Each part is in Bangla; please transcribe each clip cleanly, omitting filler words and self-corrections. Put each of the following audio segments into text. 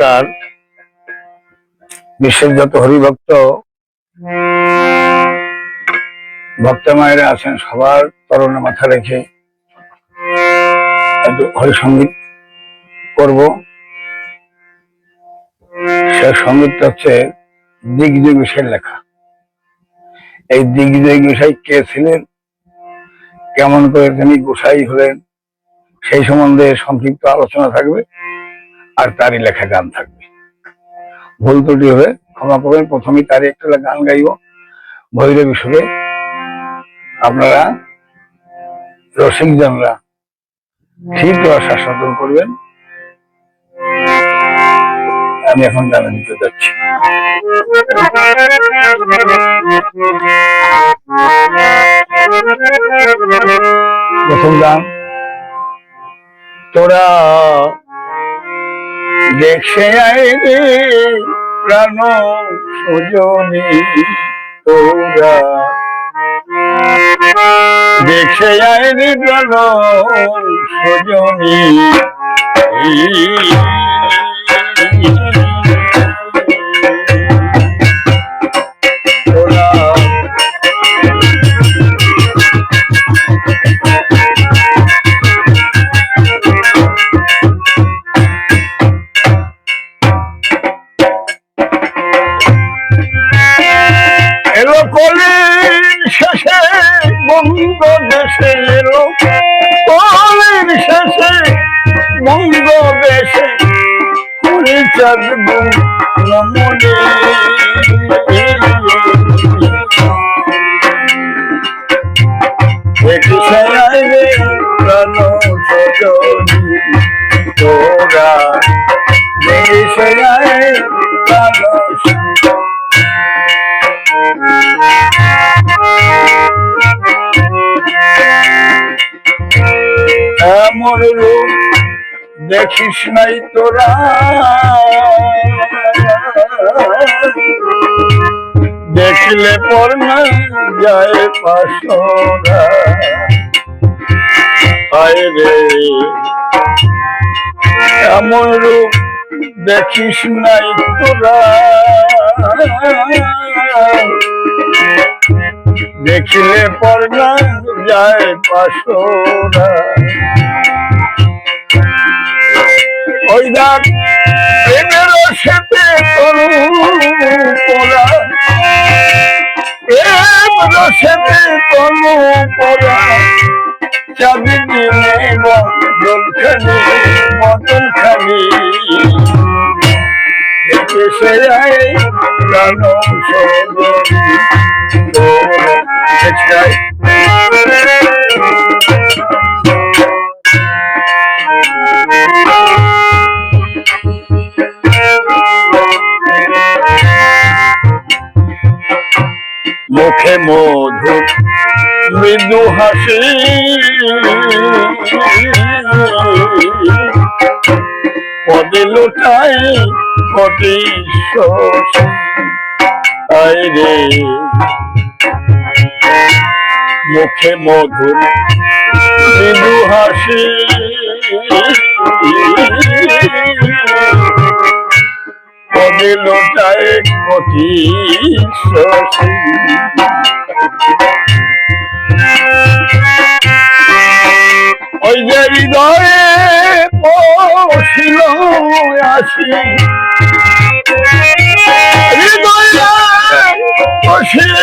নমস্কার। বিশ্বের যত হরিভক্ত ভক্ত মায়েরা আছেন সবার তরণে মাথা রেখে একটু হরিসঙ্গীত করব। সে সঙ্গীতটা হচ্ছে দিগ্বিজয় গোসাইয়ের লেখা। এই দিগ্বিজয় গোসাই কে ছিলেন, কেমন করে তিনি গোসাই হলেন, সেই সম্বন্ধে সংক্ষিপ্ত আলোচনা থাকবে, আর তারই লেখা গান থাকবে। ভুল ত্রুটি হয়ে ক্ষমা করবেন। প্রথমেই তারই একটা গান গাইব ভৈরবী সুরে। আপনারা রসিকজনরা ঠিক শাসন করবেন। আমি এখন গানে দিতে যাচ্ছি। প্রথম গান। তোরা দেখে আয় রে প্রাণ সজনী, তোরা দেখে আয় রে প্রাণ সজনী, শেষে বঙ্গ দেশে এলো, কলের শেষে বঙ্গ দেশে হরিচাঁদ নমনে, রে প্রাণ সজনী, তোরা দেশে প্রাণ এমন রূপ দেখিস নাই তোরা, দেখলে পর না যায় পাশরা, হায় রে এমন রূপ দেখিস নাই তোরা, দেখিলে পর না যায় পাশরা। ওই দেখ প্রেমের সাথে তরু পরা, প্রেম রসেতে তরু পরা, চাবি দিলে বদল খানি, বদল খানি, দেখে সে যায় প্রাণ সজনী, মুখে মধু মৃদু হাসি, পদে লোটাই কটি শশী, আয় রে মুখে মধু মৃদু হাসি, পদে লোটায় কটি শশী, ওই যে হৃদয়ে পশিল আসি, হৃদয়ে পশিল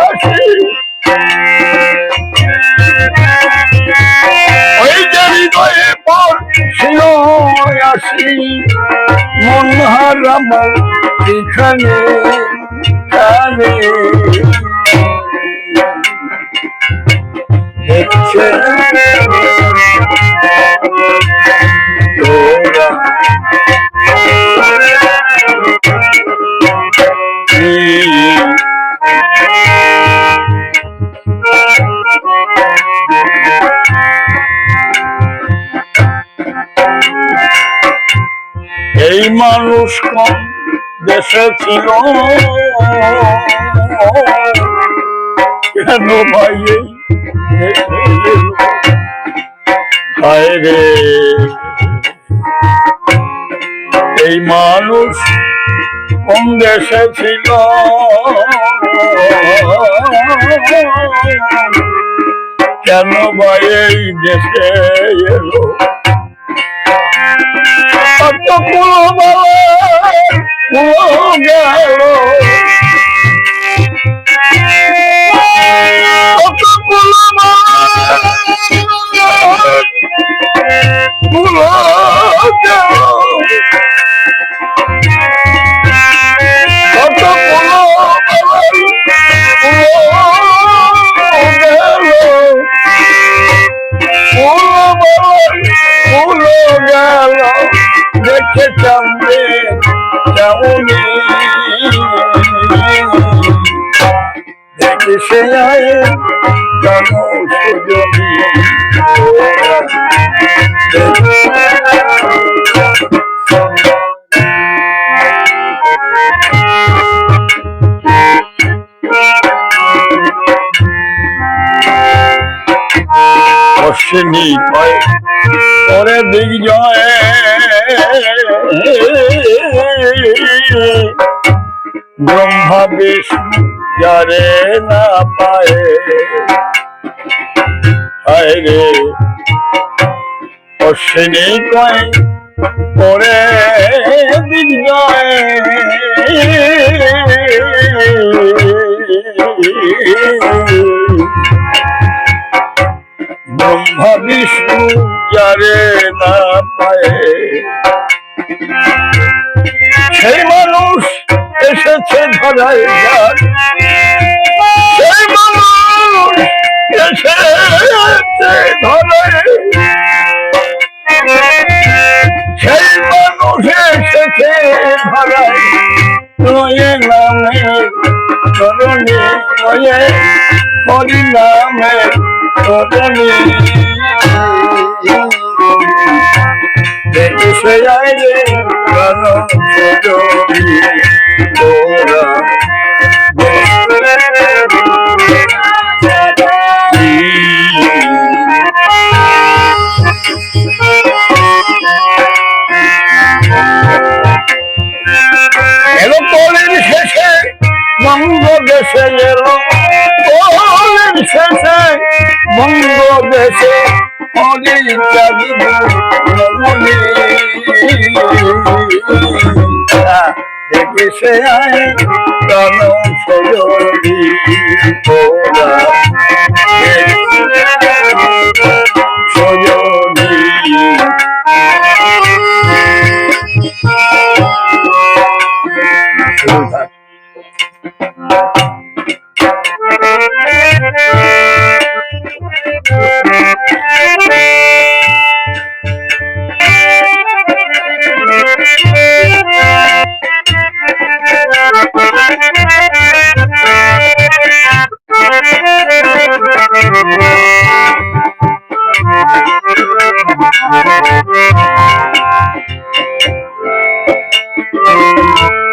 আসি, ওই যে হৃদয়ে পশিল আসি, মন হারাম এখানে কানে, দেখছে তোরা এই মানুষ কম দেশে ছিল, কেন ভাই হায় রে সেই মানুষ কোন দেশে ছিল, কেন বা এই দেশে এলো? কত পুরো গেল, কত পুরো দেখে চাঁদে চাউনি দেখে সে আয়ে জানো সুজনী অশ্বিনী কয় ওরে দিগ্জয় ব্রহ্মা বিষ্ণু যারে না পায়, হায় রে অশ্বিনী কয় ওরে দিগ্জয় ব্রহ্মা বিষ্ণু যারে না পায়, সেই মানুষ এসেছে ধরায় যার, সেই মানুষ এসেছে ধরায়, সেই মানুষ এসেছে ধরায় লয়ে নামে চরণে, লয়ে হরি নামে চরণে দেখে সে আয় রে প্রাণ সজনী তোরা এলো কলির শেষে বঙ্গ দেশে, এলো কলির শেষে বঙ্গ দেশে হরি চাঁদ রমণী দেখে সে আয় প্রাণ সজনী তোরা সজনী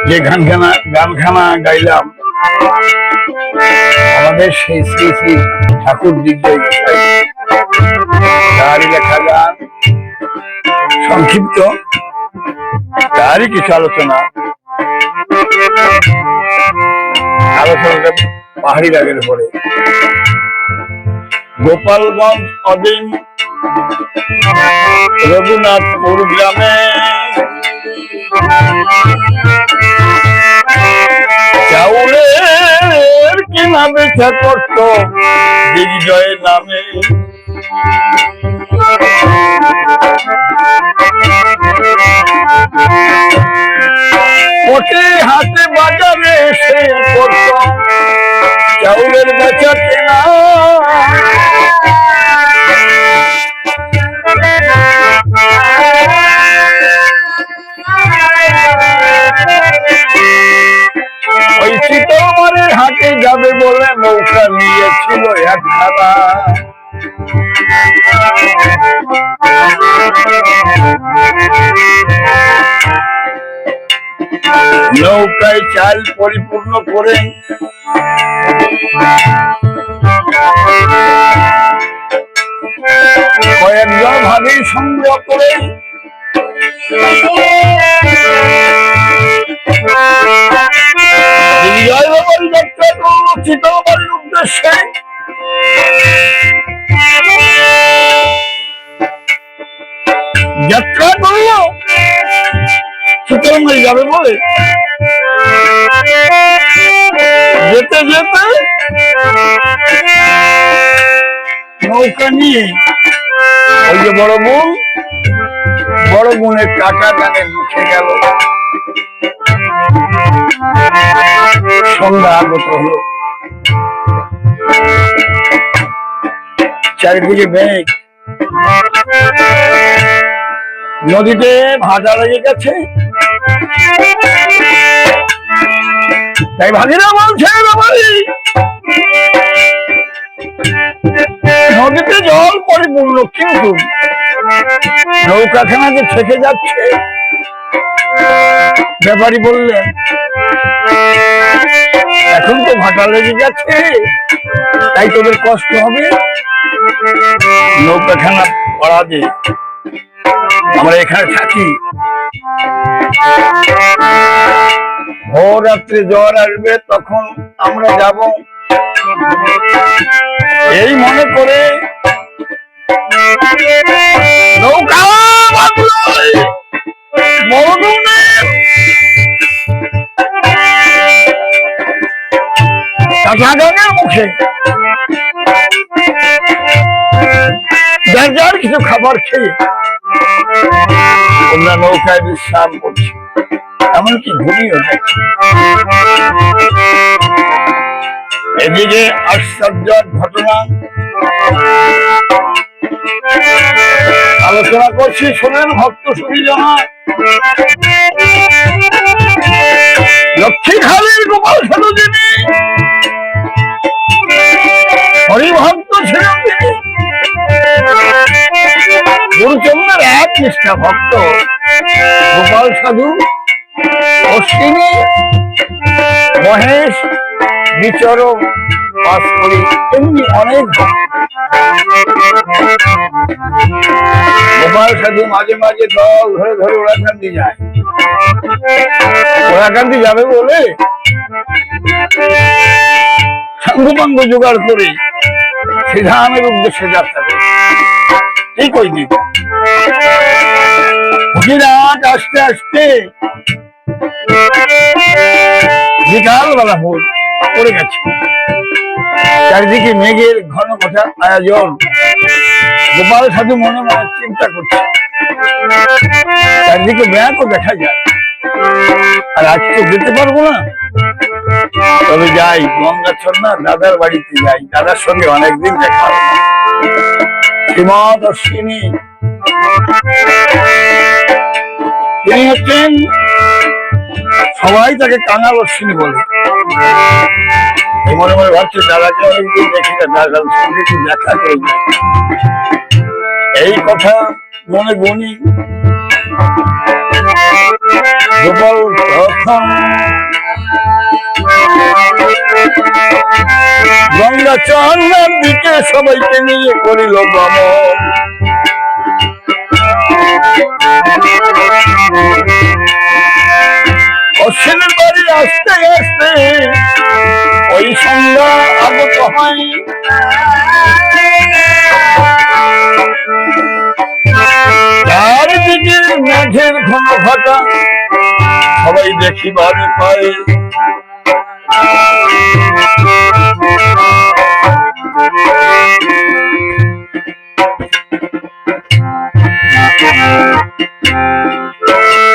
যে গানখানা গাইলাম আমাদের সেই শ্রী শ্রী ঠাকুর দিগ্জয় গোসাই তারই লেখা গান, সংক্ষিপ্ত তারই কিছু আলোচনা। আলোচনাটা পাহাড়ি রাগের উপরে। গোপালগঞ্জ অধীন রঘুনাথপুর গ্রামে চাউলের কিনা বেচা করত দিগ্জয় নামে, প্রতি হাতে বাজারে সে করত চাউলের বেচা কেনা, ওই শীতলমারের হাটে যাবে বলে নৌকা নিয়েছিল একখানা, নৌকায় চাল পরিপূর্ণ করে কয়েকজন ভাবে সংগ্রহ করে বিজয় বাবার যাত্রা করলো চিতলমারির উদ্দেশ্যে। যাত্রা করলো চিতলমারি যাবে বলে, যেতে যেতে নৌকা নিয়ে ওই যে বড় বোনের কাটা কানে মুখে গেল। সন্ধ্যা আগত হলো, চারিদিকে মেঘ, নদীতে ভাটা লেগে গেছে। তাই ভাগিরা বলছে নদীতে জল পরিপূর্ণ, কিন্তু নৌকাখানা যে ছেকে যাচ্ছে। ব্যাপারী বললেন, এখন তো ভাটা লেগে গেছে, তাই তোদের কষ্ট হবে, নৌকাখানা পড়া দে, আমরা এখানে থাকি। ভোর রাত্রে জ্বর আসবে, তখন আমরা যাব। এই মনে করে নৌকা মুখে যার কিছু খাবার খেয়ে ওরা নৌকায় বিশ্রাম করছে, এমনকি ঘুমিয়ে যাচ্ছে। এদিকে আশ্চর্য ঘটনা আলোচনা করছি, শোনেন ভক্ত সুবিজনা। লক্ষ্মীখালীর গোপাল সাধু যিনি হরিভক্ত ছিলেন, তিনি গুরুচন্দ্রের এক নিষ্ঠা ভক্ত। গোপাল সাধু, অশ্বিনী, মহেশ, বিচরণ, পাশকরি, এমনি অনেক গোপাল সাধু মাঝে মাঝে দল ধরে ধরে ওরাকান্দি যায়। ওরাকান্দি যাবে বলে সাঙ্গুপাঙ্গ জোগাড় করে শ্রীধামের উদ্দেশ্যে যাত্রা করে। ঠিক ওই দিন রাত আসতে আসতে বিকালবেলা ভোর পড়ে গেছে। চারিদিকে মেঘের ঘন ঘটা আয়োজন। গোপাল সাধু মনে মনে চিন্তা করছে, চারিদিকে ব্যাংকও দেখা যায়, আর আজ তো যেতে পারবো না, তবে যাই গঙ্গাচরণা দাদার বাড়িতে যাই, দাদার সঙ্গে অনেকদিন দেখা হবে। শ্রীমৎ অশ্বিনী তিনি হচ্ছেন, সবাই তাকে কাঙাল অশ্বিনী বলে। মনে মনে ভাবছে দাদাকে অনেকদিন দেখি না, দাদার সঙ্গে একটু দেখা করে যায়। এই কথা মনে বনি গোপাল তখন গঙ্গা চরণের দিকে সবাইকে নিয়ে করিল ভ্রমণ। অশ্বিনের বাড়ি আসতে আসতে ওই সন্ধ্যা আগত হয়। চারিদিকে মেঘের ঘন ঘটা সবাই দেখিবার পায়।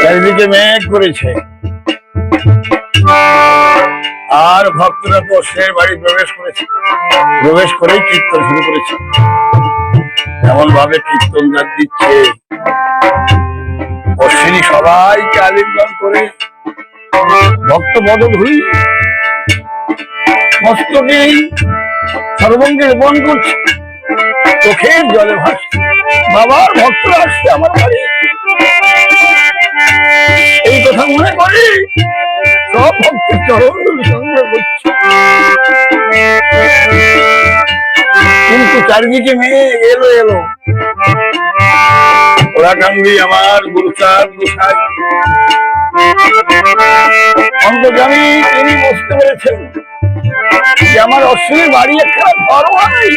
চারিদিকে মেঘ করেছে, আর ভক্তরা তো অশ্বিনের বাড়ি প্রবেশ করেছে। প্রবেশ করেই কীর্তন শুরু করেছে। এমন ভাবে কীর্তন গান দিচ্ছে, অশ্বিনী সবাইকে আলিঙ্গন করে ভক্ত বদল হই মস্তকে সর্বঙ্গে বন করছে, চোখের জলে ভাসছে। বাবার ভক্তরা আসছে আমার বাড়ি, এই কথা মনে করি সব ভক্তের চরণ সংগ্রহ করছে। কিন্তু চারিদিকে মেয়ে এলো এলো। ওরাকান্দি আমার গুরুচাঁদ গোসাই অন্তর্যামী তিনি বুঝতে পেরেছেন যে আমার অশ্বিনীর বাড়ি একটা ঘর নাই।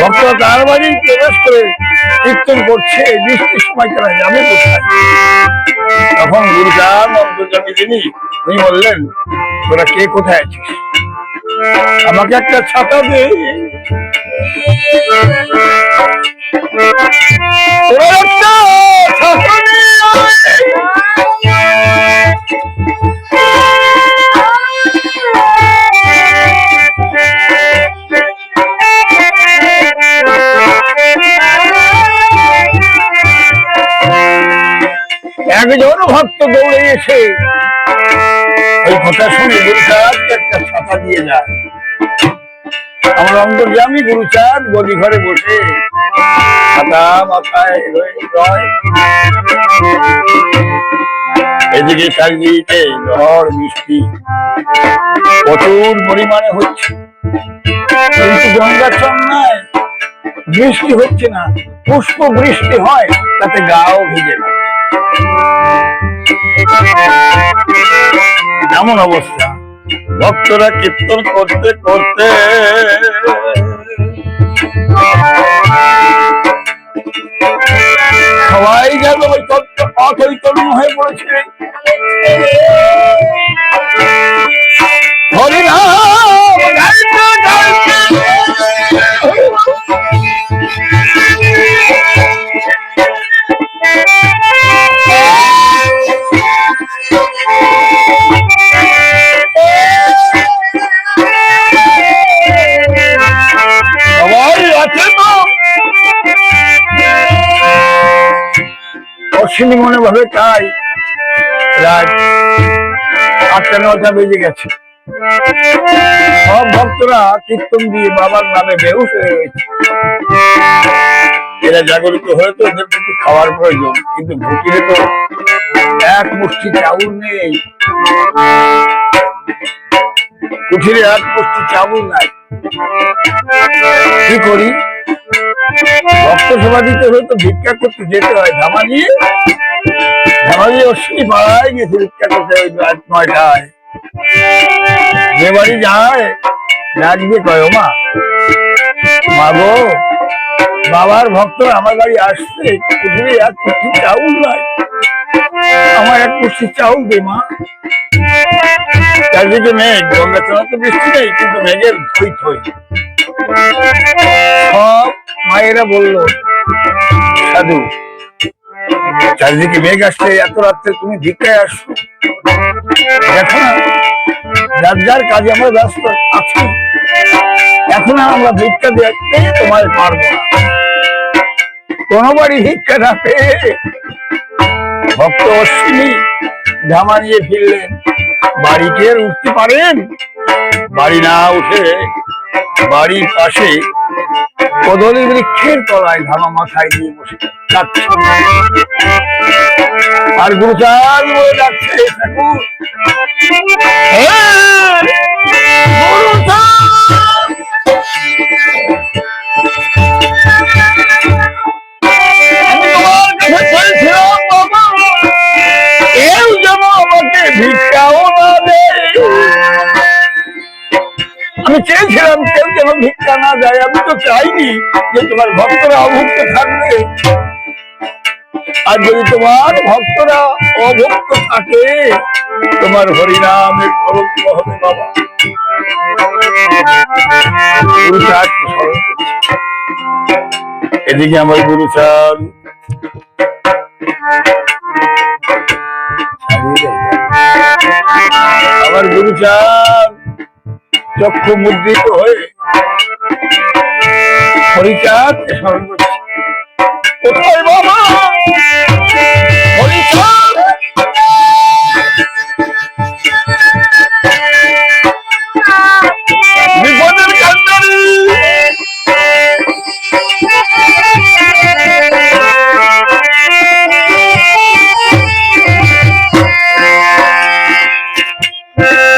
ভক্তরা তার বাড়ি প্রবেশ করে কীর্তন করছে, বৃষ্টির সময় তারা যাবে কোথায়? তখন গুরুচাঁদ অন্তর্যামী তিনি উনি বললেন, তোরা কে কোথায় আছিস? আমাকে একটা ছাতা দে। একজন ভক্ত দৌড়ে এসে ওই কথা শুনে গুরুচাঁদকে একটা ছাতা দিয়ে যায়। আমার অন্তর্যামী গুরুচাঁদ গদি ঘরে বসে ছাতা মাথায় রয়। এদিকে চারিদিকে ঝড় বৃষ্টি প্রচুর পরিমাণে হচ্ছে, কিন্তু গঙ্গাচরণায় বৃষ্টি হচ্ছে না, পুষ্প বৃষ্টি হয়, তাতে গাও ভিজে না। এমন অবস্থা, ভক্তরা কীর্তন করতে করতে সবাই যেন ওই অচৈতন্য হয়ে পড়েছে। হরিনাম গাইতে গাইতে অশ্বিনী মনে ভাবে তাই রাত 8-9টা বেজে গেছে। সব ভক্তরা কীর্তন দিয়ে বাবার নামে বেহুশ হয়ে রয়েছে। এরা জাগরিত হয়ে তো ওদের একটু খাওয়ার প্রয়োজন, কিন্তু ভুটিরে তো এক মুষ্টি চাউল নেই, কুঠিরে এক মুষ্টি চাউল নাই। কি করি? ভক্ত সভা দিতে হলে তো ভিক্ষা করতে যেতে হয়। ধামাজি অশ্বিনী পাড়ায় গেছে ভিক্ষা করতে, ওই রাত 9টায়। যে বাড়ি যায় ডাক দিয়ে কয়, মা গো, বাবার ভক্ত আমার বাড়ি আসছে, কুঠিরে এক মুষ্টি চাউল নাই, আমার এক মুষ্টি চাউল দে মা। চারদিকে মেঘ, গঙ্গাচরণে তো বৃষ্টি নেই, কিন্তু মেঘের থই থই। সব মায়েরা বলল, সাধু চারিদিকে মেঘ আসছে, এত রাত্রে তুমি ভিক্ষায় আসছো, দেখো না যার যার কাজে আমরা ব্যস্ত আছি, এখন আমরা ভিক্ষা দেখতে তোমায় পারবো না। কোনো বাড়ি ভিক্ষা না পেয়ে ভক্ত অশ্বিনী ধামা নিয়ে ফিরলেন। বাড়িতে উঠতে পারেন? বাড়ি না উঠে বাড়ির পাশে কদলী বৃক্ষের তলায় ধামা মাথায় দিয়ে বসে যাচ্ছে। আর গুরুচাঁদ বলে যাচ্ছে, ঠাকুর আমি তোমার কাছে চেয়েছিলাম বাবা, কেউ যেন আমাকে ভিক্ষাও না দেয়। আমি চেয়েছিলাম কেউ যেন ভিক্ষা না যায়, আমি তো চাইনি যে তোমার ভক্তরা অভুক্ত থাকবে। আর যদি তোমার ভক্তরা অভুক্ত থাকে, তোমার হরিনামের কলঙ্ক হবে বাবা। এদিকে আমার গুরুচাঁদ চক্ষু মুদ্রিত হয়ে হরিচাঁদকে স্মরণ করছে। কোথায় বাবা হরিচাঁদ? বিপদের কান্ডারি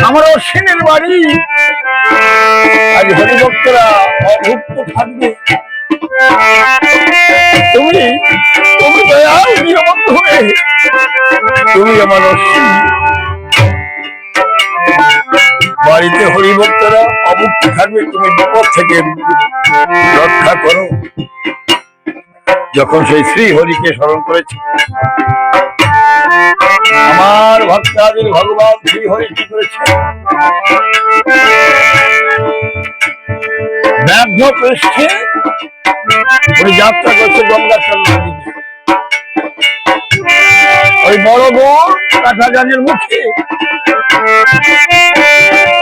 আমার অশ্বিনের বাড়ি আজ হরিভক্তরা অভুক্ত থাকবে। তুমি দয়াল ধরে তুমি আমার অশ্বিনী। বাড়িতে হরিভক্তরা অভুক্ত থাকবে, তুমি বিপদ থেকে রক্ষা করো। যখন সেই শ্রী হরিকে স্মরণ করেছে, আমার ভক্তাদির ভগবান শ্রী হরি কি করেছে, ব্যাঘ্র পৃষ্ঠে উনি যাত্রা করছে গঙ্গাচল নদীতে। ওই বড় বোন কাঁঠাগানের মুখে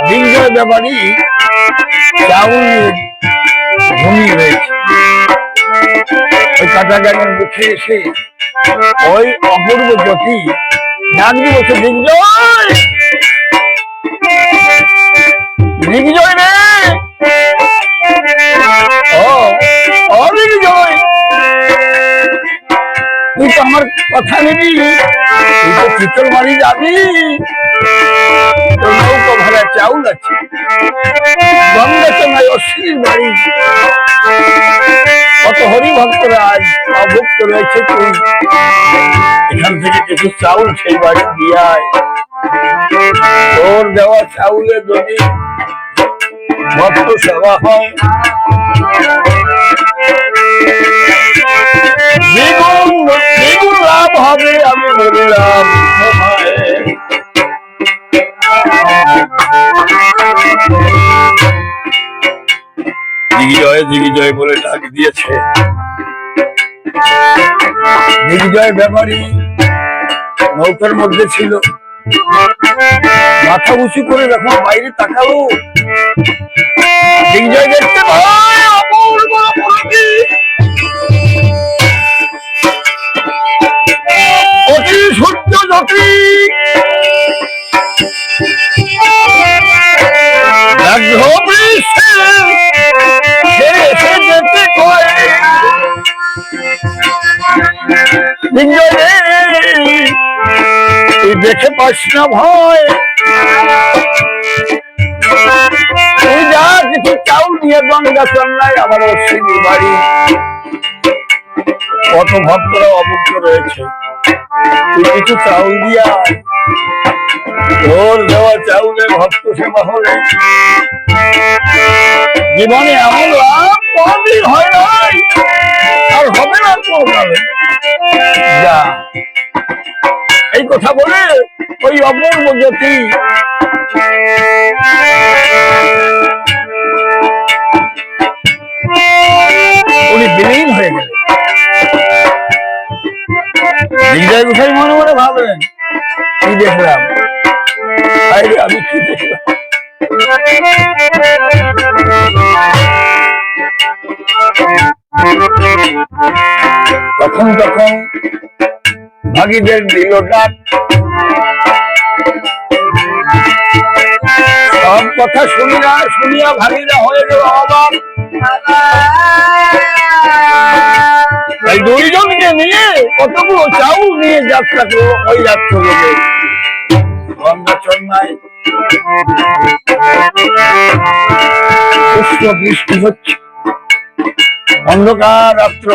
দিনজয় ব্যাপারী চাউল ঘুমিয়ে রয়েছে। ওই কাঁঠাগানের মুখে এসে ওই অপূর্ব জ্যোতি ডাক দিয়ে বলছে, দিগ্জয়, দিগ্জয় রে, ও দিগ্জয়, তুই তো আমার কথা নিবি, তুই তো চিতল বাড়ি যাবি, তোর নৌকো ভাড়া চাউল আছে, গঙ্গাচল অশ্বিনীর বাড়ি, কত হরিভক্তরা আজ অভুক্ত রয়েছে, তুই এখান থেকে কিছু চাউল সেই বাড়ি দিয়ে আয়। তোর দেওয়া চাউলে যদি ভক্ত সেবা হয়, দ্বিগুণ লাভ হবে, আমি বললাম। দিগ্বিজয় দিগ্বিজয় বলে ডাক দিয়েছে। দিগ্বিজয় ব্যাপারী নৌকার মধ্যে ছিল, মাথা উঁচু করে যখন বাইরে তাকালো, দিগ্বিজয় দেখতে পায় অতি সূর্য জ্যোতি তুই দেখে পাস না ভয়, তুই যা কিছু চাউল নিয়ে গঙ্গাচল নাই আমার অশ্বিনীর বাড়ি, কত ভক্তরা অভুক্ত রয়েছে, তুই কিছু চাউল দিয়া, তোর দেওয়া চাউলে ভক্ত সেবা হলে জীবনে এমন লাভ কোনদিন হয় নাই, আর হবে না কোনকালে। যা, এই কথা বলে ওই অপূর্ব জ্যোতি উনি বিলীন হয়ে গেলেন। দিগ্বিজয় গোসাই মনে মনে ভাবলেন, কি দেখলাম, আমি কি দেখলাম। তখন ভাগীদের দিল ডাক, সব কথা শুনিয়া ভাগীরা হয়ে গেল অবাক। এই দুইজনকে নিয়ে কতগুলো চাউল নিয়ে যাত্রা করলো ওই রাত্র লোকে গঙ্গাচল নাই, পুষ্প বৃষ্টি হচ্ছে, অন্ধকার রাত্র,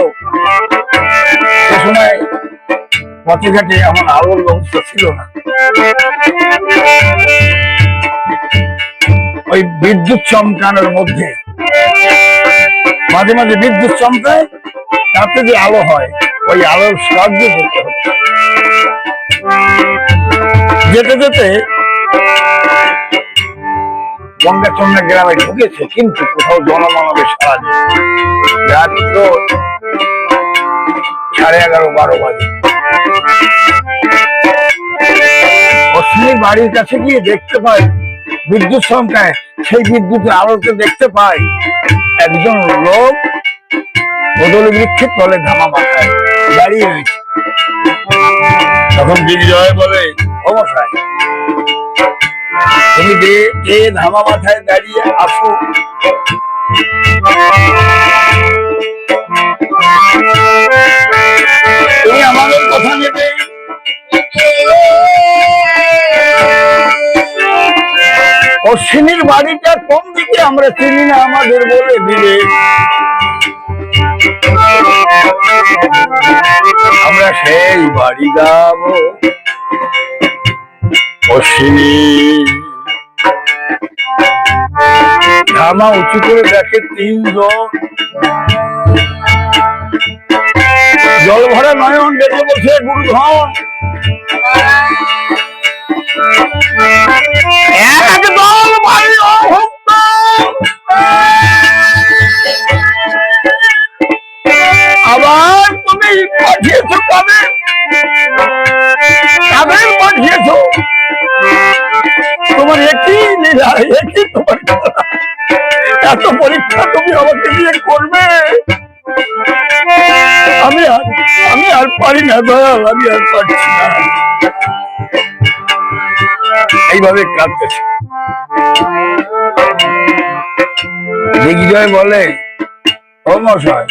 সে সময় পথে ঘাটে এমন আলোর ব্যবস্থা ছিল না। ওই বিদ্যুৎ চমকানোর মধ্যে মাঝে মাঝে বিদ্যুৎ চমকায়, তাতে যে আলো হয় ওই আলোর সাহায্য করতে হচ্ছে। যেতে যেতে গঙ্গাচন্দ্র গ্রামে ঢুকেছে, কিন্তু কোথাও জনমানবের সারা নেই। রাত্র 11:30-12 বাজে। অশ্বিনীর বাড়ির কাছে গিয়ে দেখতে পায় বিদ্যুৎ চমকায়, সেই বিদ্যুতের আলোতে দেখতে পায় একজন লোক বদল বৃক্ষের তলে ধামা মাথায় দাঁড়িয়ে রয়েছে। তখন দিগ্বিজয় বলে, ও মশাই, তুমি যে ধামা মাথায় দাঁড়িয়ে আসো, তুমি আমাদের কথা নেবে, অশ্বিনীর বাড়িটা কোন দিকে আমরা চিনি না, আমাদের বলে দিলে আমরা সেই বাড়ি যাবো অশ্বিনী। ধামা উঁচু করে দেখে তিনজন, জল ভরা নয়ন ডেকে বসে গুরুধন একদল ভাই অভক্ত, আবার তুমি পাঠিয়েছো কাদের কাদের পাঠিয়েছো? তোমার একই লীলা, একই তোমার এত পরীক্ষা তুমি আমাকে দিয়ে করবে? আমি আর পারি না দয়াল, আমি আর পারছি না। এইভাবে কাঁদতেছে। দিগ্বিজয় বলে, ও মশাই,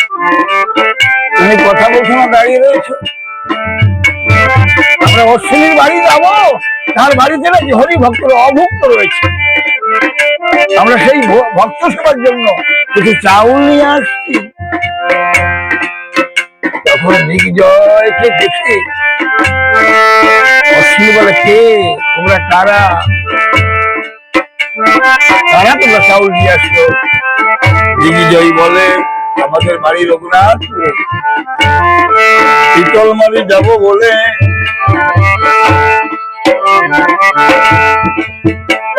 তুমি কথা বলছো না, দাঁড়িয়ে রয়েছো? আমরা অশ্বিনীর বাড়ি যাবো, তার বাড়িতে নাকি হরি ভক্তরা অভুক্ত রয়েছে। আমরা সেই ভক্ত সেবার জন্য কিছু চাউল নিয়ে আসছি। তখন দিগ্বিজয়কে দেখে অশ্বিনী বলে, কে তোমরা? কারা কারা তোমরা চাউল নিয়ে আসছো? দিগ্বিজয় বলে, আমাদের বাড়ি রঘুনাথপুরে, শীতলমারি যাব বলে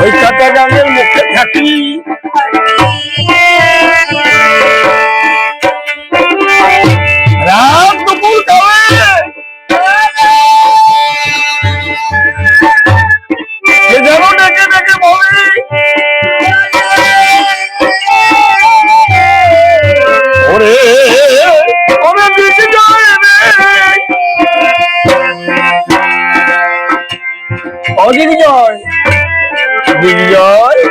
ওই কাটা গানের মুখে থাকি। রাত দুপুর কালে যেন ডেকে ডেকে বলে, ওরে ওরে দিগ্বিজয় রে, অদিগ্বিজয়, দিগ্বিজয়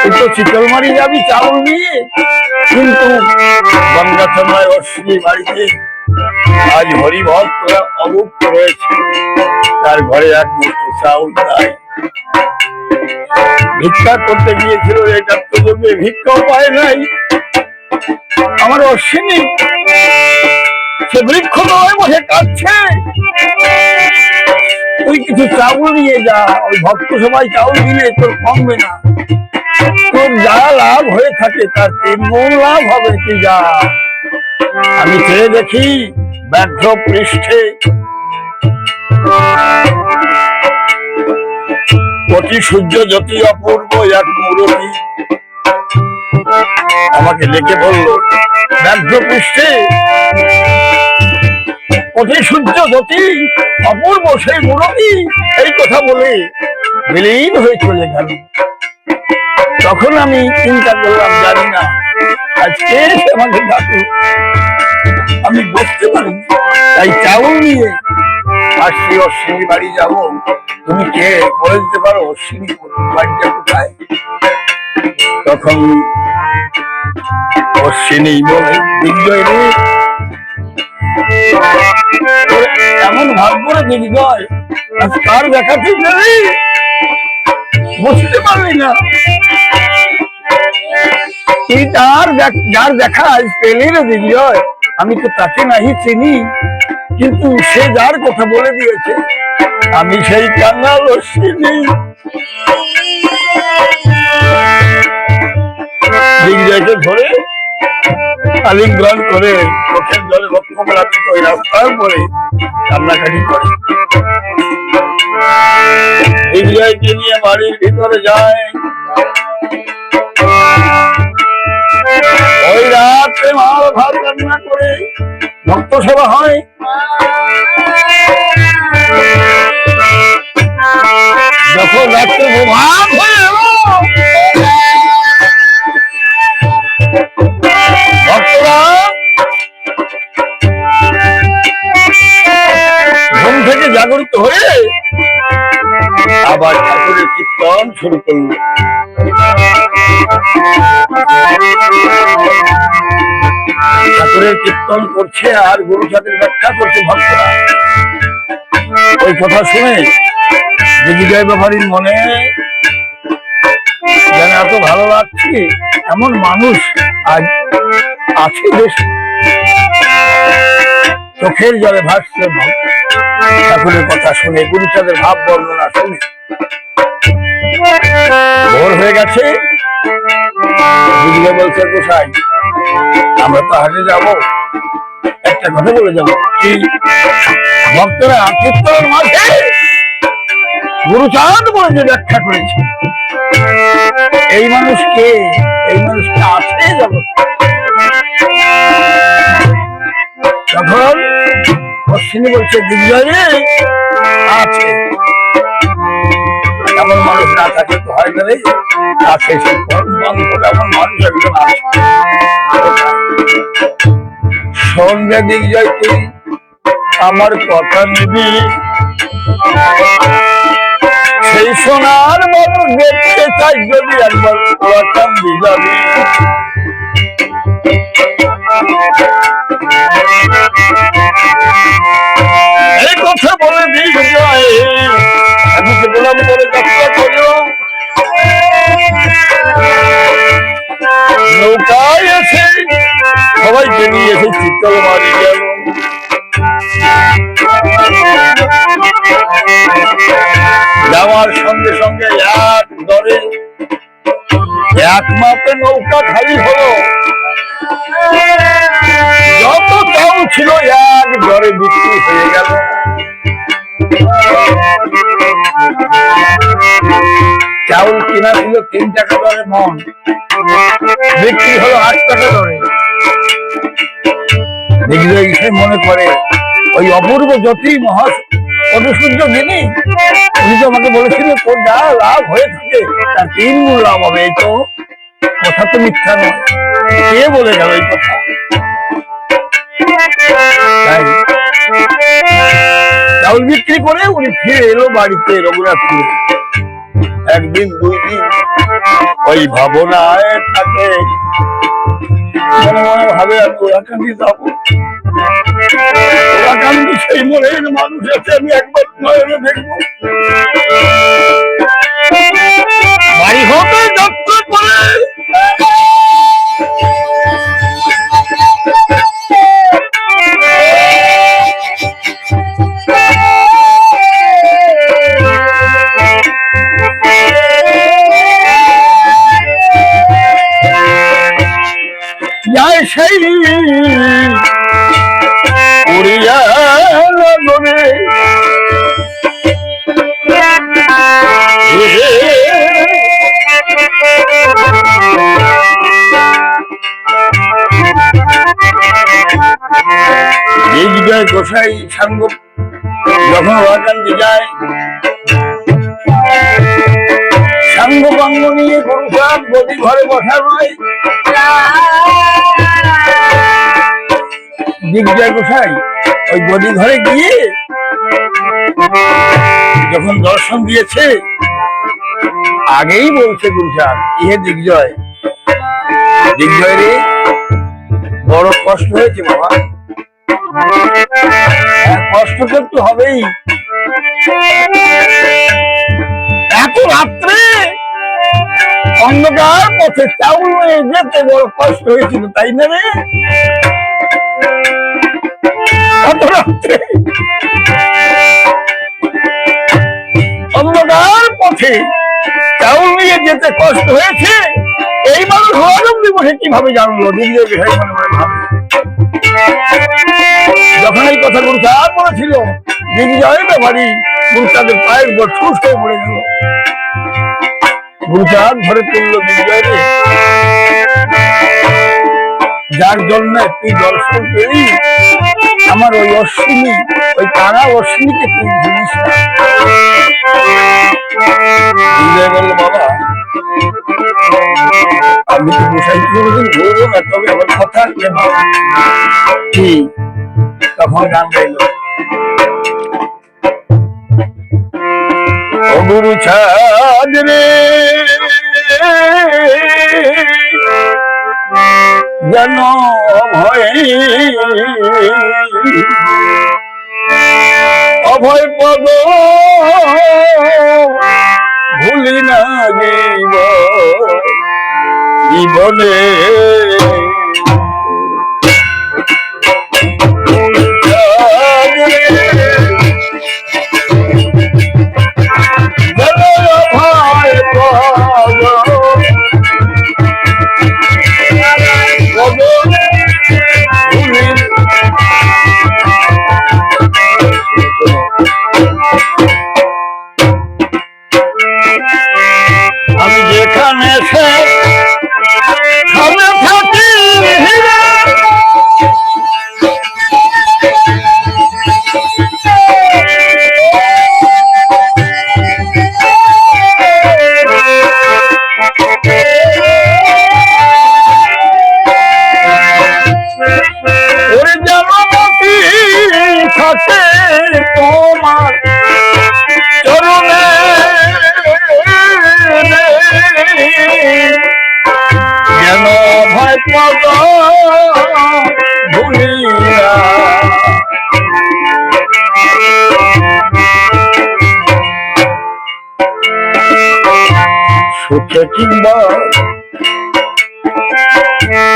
তুই তো শীতলমারি যাবি চাউল নিয়ে, কিন্তু গঙ্গাচন্দ্রায় অশ্বিনী বাড়িতে আজ হরিভক্তরা অভুক্ত রয়েছে, তার ঘরে এক মুঠো চাউল নাই। ভিক্ষা করতে গিয়েছিল, এটা তো জন্য ভিক্ষাও পায় নাই। আমার অশ্বিনী সে বৃক্ষ নয় বসে কাঁদছে, তুই কিছু চাউল নিয়ে যা। ওই ভক্ত সবাই চাউল দিলে তোর কমবে না, তোর যা লাভ হয়ে থাকে তার 3 গুণ লাভ হবে। তুই যা। আমি চেয়ে দেখি ব্যাঘ্র পৃষ্ঠে কোটি সূর্য জ্যোতি অপূর্ব এক মূরতি। আমাকে ডেকে বললো, ব্যাঘ্র পৃষ্ঠে কোটি সূর্য জ্যোতি অপূর্ব সেই মূরতি। এই কথা বলে বিলীন হয়ে চলে গেল। তখন আমি চিন্তা করলাম, জানি না আজকে আমাকে ডাকো, আমি বুঝতে পারি। তাই চাউল নিয়ে আসছি, অশ্বিনী বাড়ি যাবো। তুমি কে বলে দিতে পারো অশ্বিনী বাড়িটা কোথায়? তখন অশ্বিনী বলে, দিগ্বিজয় রে, এমন ভাব করে দিগ্বিজয় আজ কার দেখা ঠিক নেই, বুঝতে পারলি না? তুই যার দেখা আজ পেলি রে দিগ্বিজয়, আমি তো তাকে নাহি চিনি, কিন্তু সে যার কথা বলে দিয়েছে আমি সেই কাঙ্গাল অশ্বিনী। দিগ্বিজয়কে ধরে আলিঙ্গন করে চোখের জলে বক্ষরাত্রিত ওই রাস্তার পরে কান্নাকাটি করে। দিগ্বিজয়কে নিয়ে বাড়ির ভিতরে যায়। ওই রাত্রে মাল ভাত রান্না করে ভক্ত সেবা হয়। যখন রাত্রে প্রভাত হয়ে এলো, ভক্তরা ঘুম থেকে জাগরিত হয়ে আবার ঠাকুরের কীর্তন শুরু করল। ঠাকুরের কীর্তন করছে আর গুরু সাথে ব্যাখ্যা করছে ভক্তরা। ওই কথা শুনে দিগ্বিজয় ব্যাপারীর মনে যেন এত ভালো লাগছে, এমন মানুষ আজ আছে দেশে। চোখের জলে ভাসছে ঠাকুরের কথা শুনে, গুরুচাঁদের ভাব বর্ণনা শুনে। ভোর হয়ে গেছে, দিদিকে বলছে গোসাই আমরা তো হাটে যাব, একটা কথা বলে যাবো। কি? ভক্তরা কীর্তনের মাঝে গুরুচাঁদ বলে যে ব্যাখ্যা করেছে, এই মানুষকে আছে জগৎ। তখন অশ্বিনী বলছে দিগ্বিজয় আছে, এমন মানুষ না থাকে তো হয় না রে, আছে এমন মানুষ একজন আছে। সন্ধ্যা দিগ্বিজয় তুই আমার কথা নিবি, সেই সোনার মানুষ দেখতে চাই যদি একবার ওরাকাম দিলাবি। এই কথা বলে দিগ্বিজয় আমি তো গোলাম করে যাত্রা করলো, নৌকায় এসে সবাইকে নিয়ে এসে শীতল মারি গেল। যাওয়ার সঙ্গে সঙ্গে এক দরে এক মাপে নৌকা খালি হলো, যত চাউল ছিল এক দরে বিক্রি হয়ে গেল। চাউল কিনা ছিল 3 টাকা দরে মন, বিক্রি হলো 8 টাকা দরে। দিগ্বিজয় মনে করে ওই অপূর্ব জ্যোতি মহাসূর্য যিনি, উনি তো আমাকে বলেছিলেন তোর যা লাভ হয়ে থাকে তার 3 গুণ লাভ হবে। এই তো কথা তো মিথ্যা নয়, কে বলে গেল এই কথা? তাই চাউল বিক্রি করে উনি ফিরে এলো বাড়িতে রঘুনাথপুরে। একদিন 2 দিন ওই ভাবনায় থাকে, মনে মনে ভাবে আমি ওরাকান্দি যাবো, ওরাকান্দি সেই মনের মানুষ আছে আমি একবার নয়নে দেখবো। বাড়ি হতে যাত্রা করে সেই উড়িয়া নগরে দিগ্বিজয় গোসাই সাঙ্গ যখন ওরাকান্দি যায়, সাঙ্গ বাঙ্গ নিয়ে গুরুচাঁদ গদি ঘরে বসা নয়। দিগ্বিজয় গোসাই ওই গদি ঘরে গিয়ে যখন দর্শন দিয়েছে, আগেই বলছে গুরুচাঁদ, ইহে দিগ্বিজয় রে বড় কষ্ট হয়েছে বাবা। কষ্ট তো একটু হবেই, এত রাত্রে অন্ধকার পথে চাউল নিয়ে যেতে বড় কষ্ট হয়েছিল, তাই না রে? অন্ধকার পথে চাউল নিয়ে যেতে কষ্ট হয়েছে, এই মানুষ হরম দিবসে কিভাবে জানলো? দিগ্বিজয় গোসাই মনে মনে ভাবে। যখন এই কথা গুরুচাঁদ বলেছিল, দিগ্বিজয় ব্যাপারী গুরুচাঁদের পায়ের উপর ঠুস হয়ে পড়ে গেল। গুরুচাঁদ ধরে তুলল, দিগ্বিজয় রে যার জন্য তুই দর্শন পেলি, আমার ওই অশ্বিনী, ওই কানা অশ্বিনীকে তুই ভুলিস না। দিগ্বিজয় বলল বাবা আমি তো গোসাই কোনোদিন বলবো না, তবে আমার কথা কি? তখন গান গাইল, ও গুরুচাঁদ রে যেন অভয় পদ ভুলি না জীবনে আমি যেখানে তোমার চরণে যেন ভয় পদ ভুলিয়া সুখে কিংবা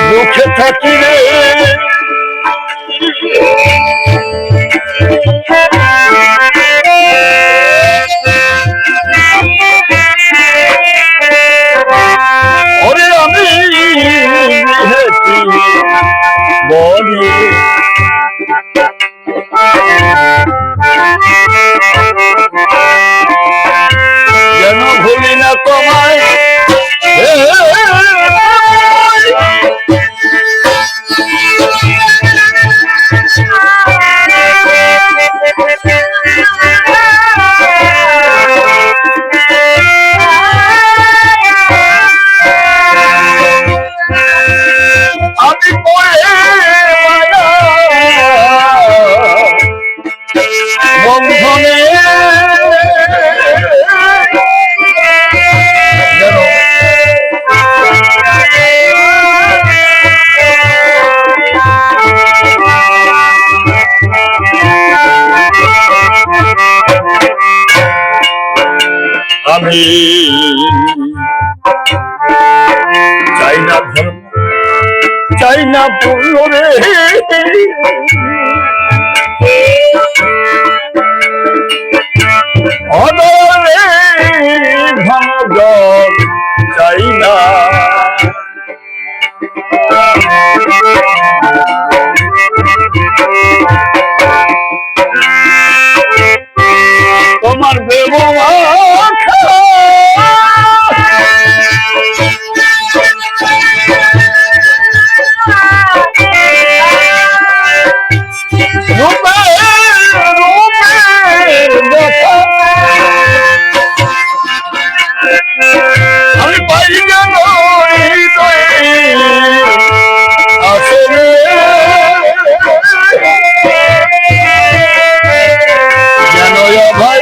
দুঃখে থাকি রে ওরে আমি বলি যেন ভুলি না তোমায় আমি বন্ধনে আমি চাই না ধর্ম চাই না পূর্ণ রে অদরে ঘন জল চাই না তোমার বেবমা আমি পাই গেল আসলে যেন ভাই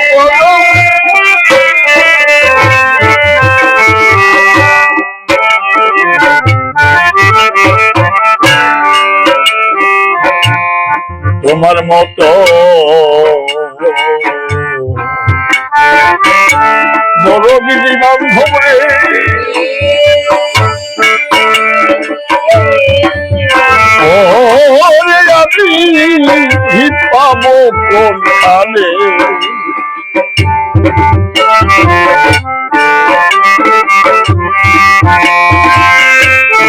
তোমার মতো বড় বিধি বান্ধব রে আমি পাবো কোনখানে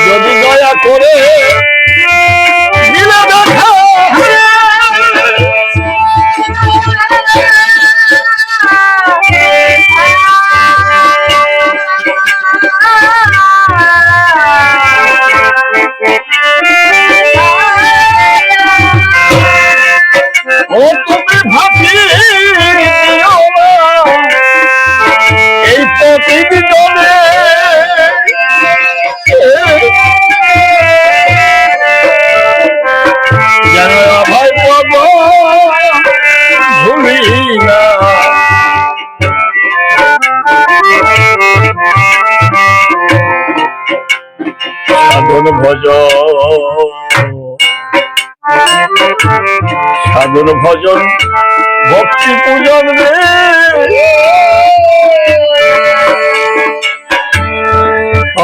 যদি দয়া করে দিলে দেখা ও তুমি ভাবি এই প্রতিদিনে যেন ভাই পাব ভুলি না সাধন ভজন ভক্তি পূজন রে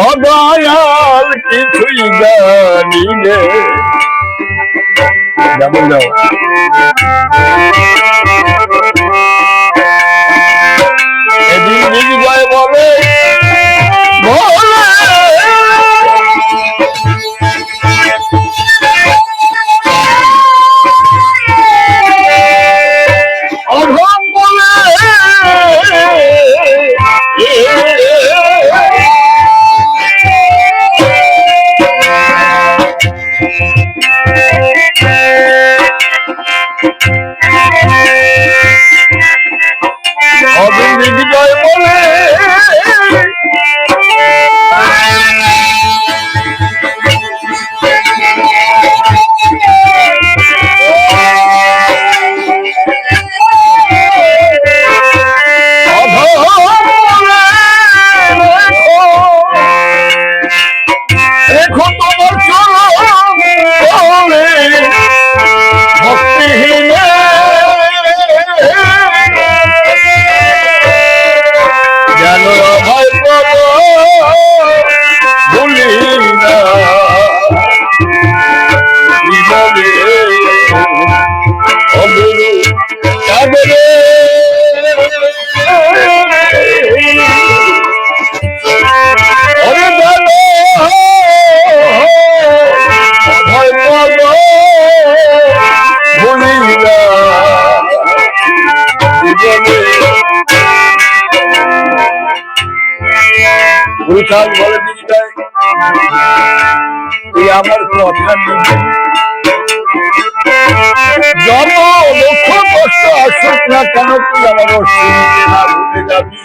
অদয়াল কিছুই জানি রে যেমন যাও এদিন দিগ্বিজয় বলে গুরুচাঁদ বলে দিদিটাই তুই আমার কথা নিবি, যত দুঃখ কষ্ট আসুক না কেন তুই আমার অশ্বিনীকে না ভুলে যাবি।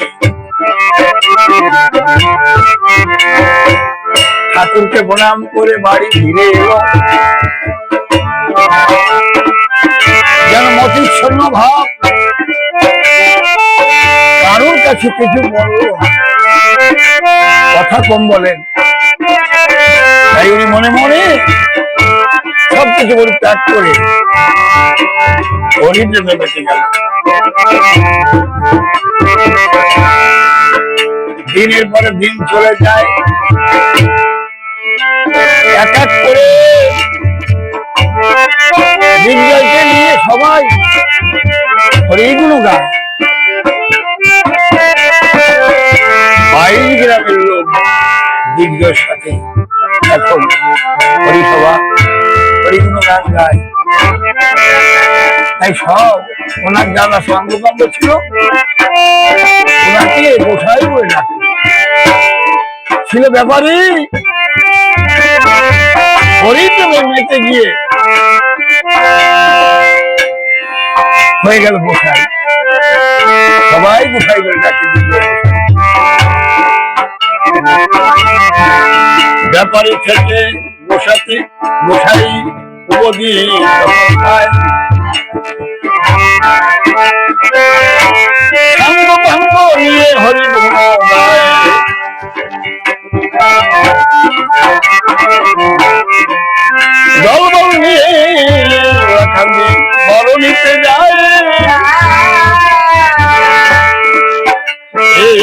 ঠাকুরকে প্রণাম করে বাড়ি ফিরে এলো, যেন মতিচ্ছন্ন ভাব, কারোর কাছে কিছু বলল কথা কম বলেন, তাই উনি মনে মনে সবকিছু পরিত্যাগ করে হরিদ্রে বেঁচে গেল। দিনের পরে দিন চলে যায়, এক এক করে দিগ্বিজয়কে নিয়ে সবাই হরিগুলো গায়। 22 গ্রামের লোক দিগ্বিজয়ের সাথে এখন হরিসভা হরিগুলো গান গায়। তাই সব ওনার যারা সঙ্গবন্ধ ছিল ওনাকে গোসাই বলে ডাকে। ছিল ব্যাপারী হরিদ্রে মেতে গিয়ে হয়ে গেল গোসাই, সবাই গোসাই বলে ডাকে। ব্যাপারী থেকে গোসাই উপাধি নিয়ে হরিগুণ গায়। দলবল নিয়ে বরণীতে যায়,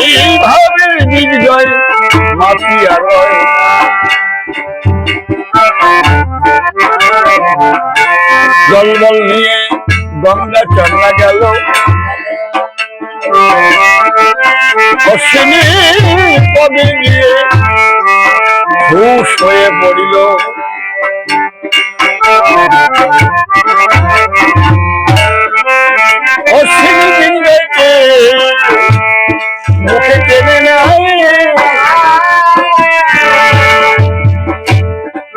এইভাবে দিগ্বিজয় মাতিয়া রয়। দলবল নিয়ে গঙ্গা চন্না গেল, অশ্বিনী পদে গিয়ে হুশ হয়ে পড়িল। অশ্বিনী দিগ্বিজয়কে মুখে টেনে নেয়,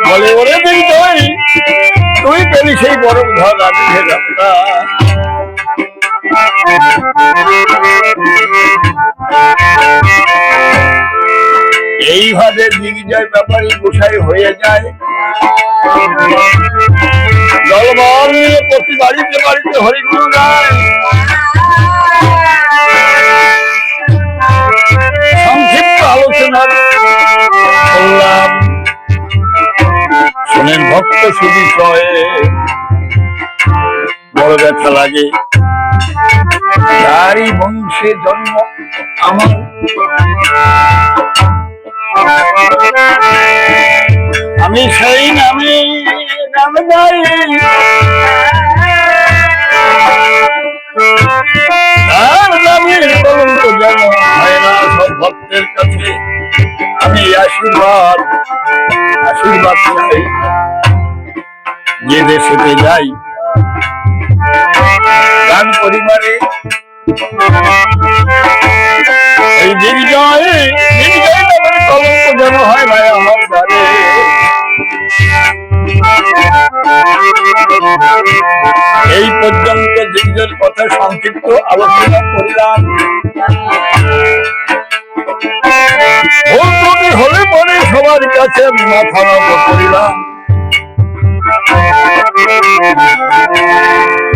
বলে ওরে দিগ্বিজয় তুই পেলি সেই বড় ধন, আমি ভেলাম না। এইভাবে দিগ্বিজয় ব্যাপারী গোসাই হয়ে যায়। দলবল নিয়ে প্রতি বাড়িতে বাড়িতে হরিগুণ গায়। সংক্ষিপ্ত আলোচনা করলাম, শোনেন ভক্ত সুবিষয়ে বড় ব্যথা লাগে। তারই বংশে জন্ম আমার, আমি সেই নামে নাম গাই। তার নামের কলঙ্ক যেন হয় না সব ভক্তের কাছে। আমি আশীর্বাদ চাই, যে দেশেতে যাই গান পরিবারে এই দিগ্বিজয় নামের কলঙ্ক যেন হয় না আমার দ্বারে। এই পর্যন্ত দিগ্বিজয়ের কথা সংক্ষিপ্ত আলোচনা করলাম। ভুল ত্রুটি হলে পরে সবার কাছে আমি মাথা নত করিলাম।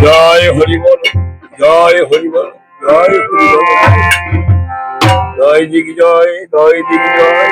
জয় হরিবল, জয় হরিবল, জয় হরিবল, জয় দিগ্বিজয়, জয় দিগ্বিজয়।